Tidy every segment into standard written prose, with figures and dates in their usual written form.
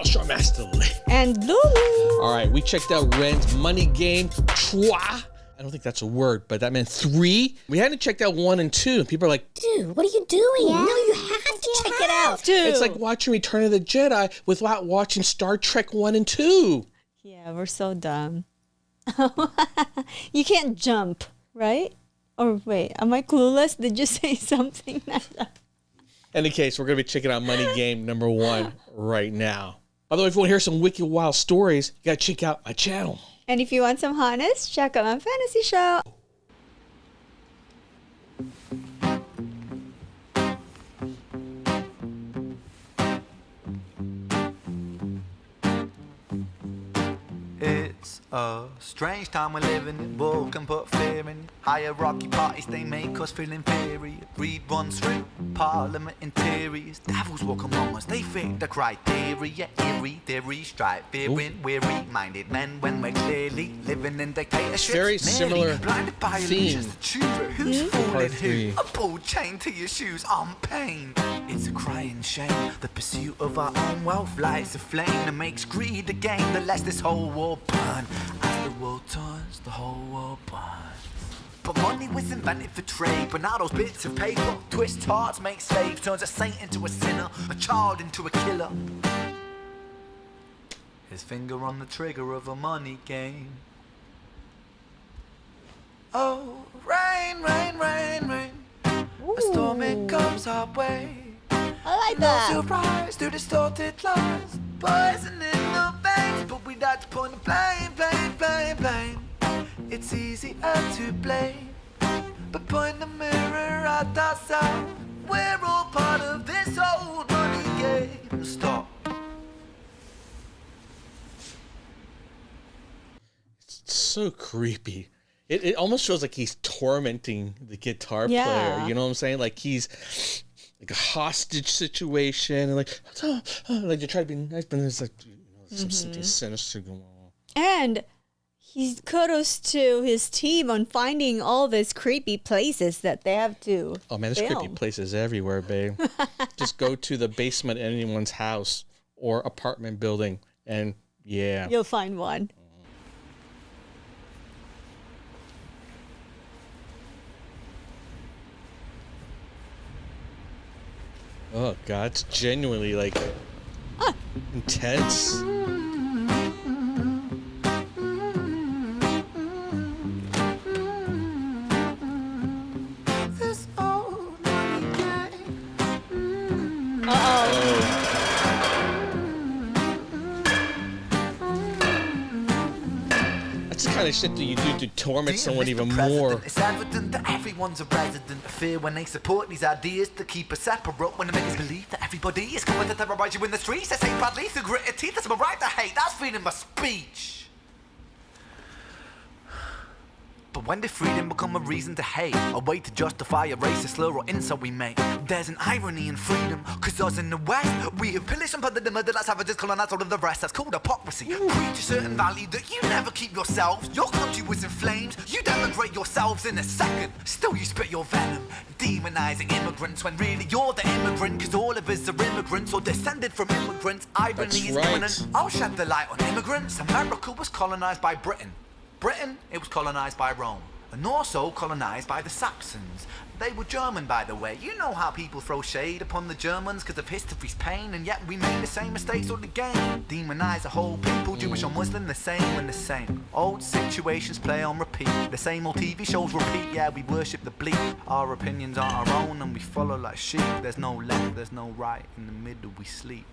Neil Master Lee. And Lulu. All right, we checked out Ren's Money Game, Trois. I don't think that's a word, but that meant 3. We hadn't checked out 1 and 2. And people are like, Dude, what are you doing? Yeah. No, you have to check it out. Dude. it's like watching Return of the Jedi without watching Star Trek 1 and 2. Yeah, we're so dumb. You can't jump, right? Or wait, am I clueless? Did you say something? Any case, we're going to be checking out Money Game number 1 right now. By the way, if you want to hear some wicked wild stories, you got to check out my channel. And if you want some hotness, check out my fantasy show. It's a strange time we're living in. War can put fear in. Hierarchy parties, they make us feel inferior. Greed runs through parliament interiors. Devils walk among us, they fit the criteria. Eerie theory, strife, fearing, weary-minded men when we're clearly living in dictatorship. Very similar blinded by theme. illusions to choose who's fooling Part who. 3. A ball chain to your shoes on pain. It's a crying shame. The pursuit of our own wealth lights a flame that makes greed a game that lets this whole war burn. As the world turns, the whole world burns. But money was invented for trade. But now those bits of paper twist hearts, make slaves, turns a saint into a sinner, a child into a killer. His finger on the trigger of a money game. Oh, rain, rain, rain, rain. A storm, it comes our way. I like Those who that. rise through distorted lies, poison in the veins, but we like to point the blame, blame, blame, blame. It's easier to blame, but point the mirror at ourselves. We're all part of this old money game. Stop. It's so creepy. It almost feels like he's tormenting the guitar Yeah. player. You know what I'm saying? Like he's like a hostage situation, and like they try to be nice, but there's like something sinister going on. And he's kudos to his team on finding all these creepy places that they have to Oh man, there's film. creepy places everywhere, babe. Just go to the basement of anyone's house or apartment building, and yeah. You'll find one. Oh god, it's genuinely like intense. This old money game. That's the kind of shit that you do to torment someone Dear even Mr. President, more. It's evident that everyone's a resident of fear when they support these ideas to keep us separate. When they make us believe that everybody is coming to terrorize you in the streets. They say badly through gritted teeth. That's my right to hate. That's freedom of speech. But when did freedom become a reason to hate? A way to justify a racist slur or insult we make? There's an irony in freedom, cause us in the West, we have pillaged and plundered the murder like savages, colonized all of the rest. That's called hypocrisy. Preach a certain value that you never keep yourselves. Your country was in flames, you denigrate yourselves in a second. Still you spit your venom, demonizing immigrants when really you're the immigrant. Cause all of us are immigrants or descended from immigrants. Irony That's is right. imminent. I'll shed the light on immigrants. America was colonized by Britain. Britain, it was colonized by Rome, and also colonized by the Saxons. They were German, by the way. You know how people throw shade upon the Germans because of history's pain, and yet we made the same mistakes all again. Demonize a whole people, Jewish or Muslim, the same and the same. Old situations play on repeat. The same old TV shows repeat. Yeah, we worship the bleak. Our opinions aren't our own, and we follow like sheep. There's no left, there's no right. In the middle we sleep.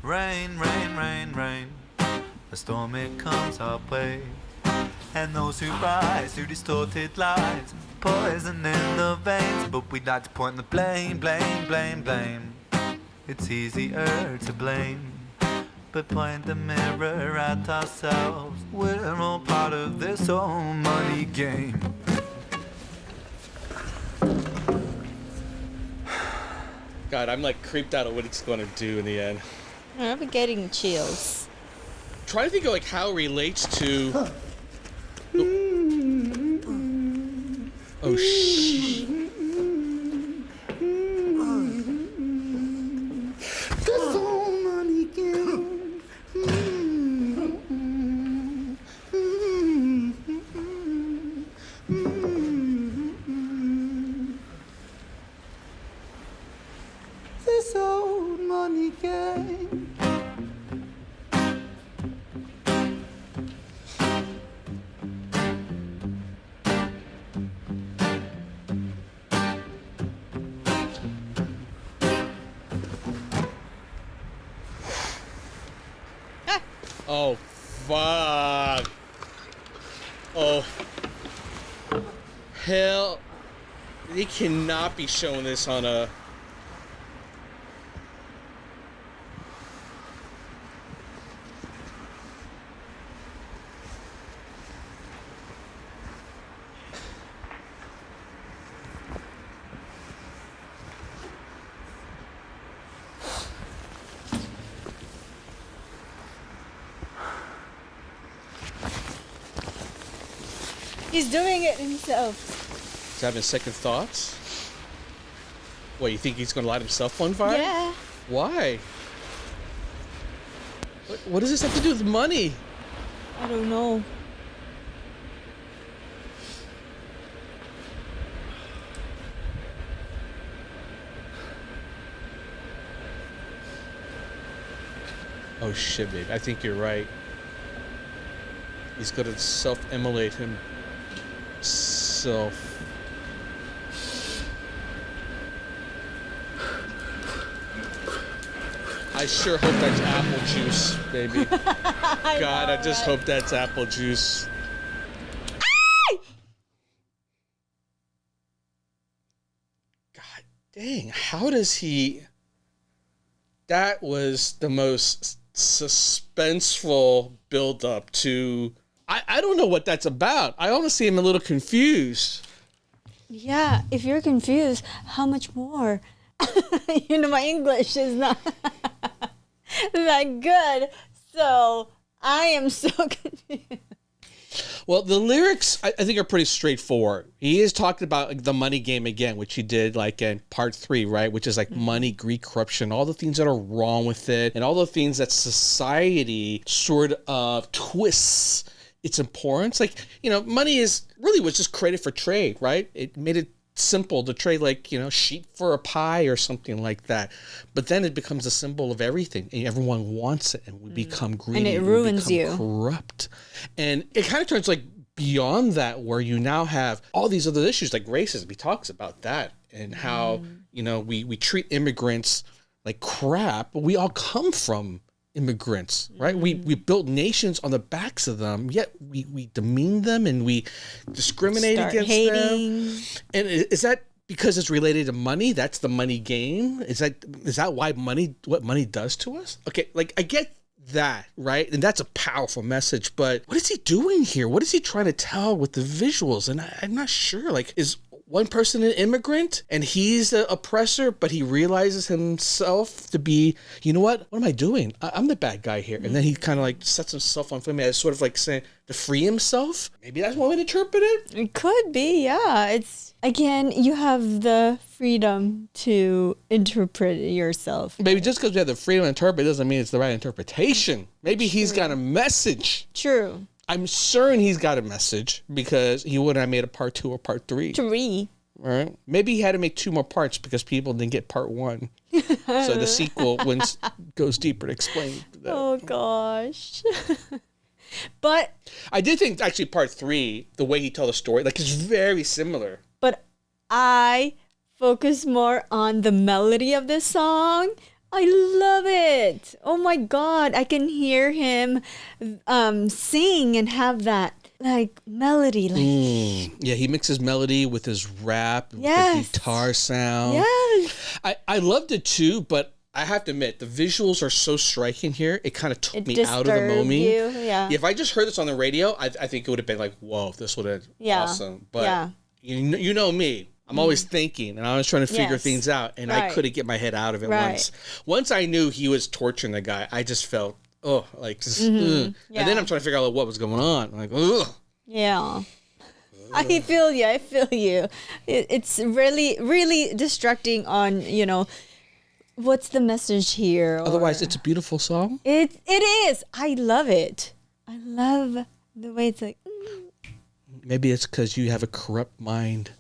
Rain, rain, rain, rain. A storm, it comes our way. And those who rise through distorted lies, poison in the veins. But we'd like to point the blame, blame, blame, blame. It's easier to blame, but point the mirror at ourselves. We're all part of this whole money game. God, I'm like creeped out of what it's going to do in the end. I'm getting chills. Try to think of like how it relates to. Oh shh. This old money game. Oh, fuck. Oh. Hell. They cannot be showing this on a... He's doing it himself. He's having second thoughts? What, you think he's gonna light himself on fire? Yeah. Why? What does this have to do with money? I don't know. Oh shit, babe. I think you're right. He's gonna self-immolate himself. I sure hope that's apple juice, baby. God, I just hope that's apple juice. God dang, how does he... That was the most suspenseful build-up to... I don't know what that's about. I honestly am a little confused. Yeah, if you're confused, how much more? You know, my English is not that good, so I am so confused. Well, the lyrics, I think, are pretty straightforward. He is talking about like, the money game again, which he did like in part 3, right? Which is like money, greed, corruption, all the things that are wrong with it, and all the things that society sort of twists its importance. Like, you know, money was just created for trade, right? It made it simple to trade, like, you know, sheep for a pie or something like that. But then it becomes a symbol of everything, and everyone wants it, and we become greedy, And it ruins we you. become corrupt, and it kind of turns like beyond that, where you now have all these other issues like racism. He talks about that and how you know we treat immigrants like crap, but we all come from immigrants, right? We built nations on the backs of them, yet we demean them and we discriminate Start against hating. them. And is that because it's related to money? That's the money game? Is that why what money does to us? Okay, like I get that, right? And that's a powerful message, but what is he doing here? What is he trying to tell with the visuals? And I'm not sure. Like, is one person an immigrant and he's the oppressor, but he realizes himself to be, you know what am I doing? I'm the bad guy here. And then he kind of like sets himself on fire as sort of like saying to free himself. Maybe that's one way to interpret it. It could be, yeah. It's, again, you have the freedom to interpret it yourself. Maybe just because we have the freedom to interpret doesn't mean it's the right interpretation. Maybe he's got a message. True. I'm certain he's got a message because he wouldn't have made a part 2 or part 3. 3. Right? Maybe he had to make 2 more parts because people didn't get part 1. So the sequel goes deeper to explain that. Oh, gosh. But I did think actually part 3, the way he told the story, like it's very similar. But I focus more on the melody of this song. I love it. Oh my God. I can hear him sing and have that like melody. Like Yeah, he mixes melody with his rap, with Yes. the guitar sound. yes. I loved it too, but I have to admit, the visuals are so striking here. It kind of took It me out of the disturbed moment. you, yeah. If I just heard this on the radio, I think it would have been like, whoa, this would have been Yeah, awesome. But yeah. you know me. I'm always thinking, and I was trying to figure Yes. things out, and I Right. couldn't get my head out of it Right. once I knew he was torturing the guy, I just felt, ugh. Mm-hmm. Yeah. And then I'm trying to figure out what was going on. I'm like, ugh. Yeah. I feel you. I feel you. It's really, really distracting on, you know, what's the message here? Or- Otherwise, it's a beautiful song. It is. I love it. I love the way it's like, Maybe it's because you have a corrupt mind.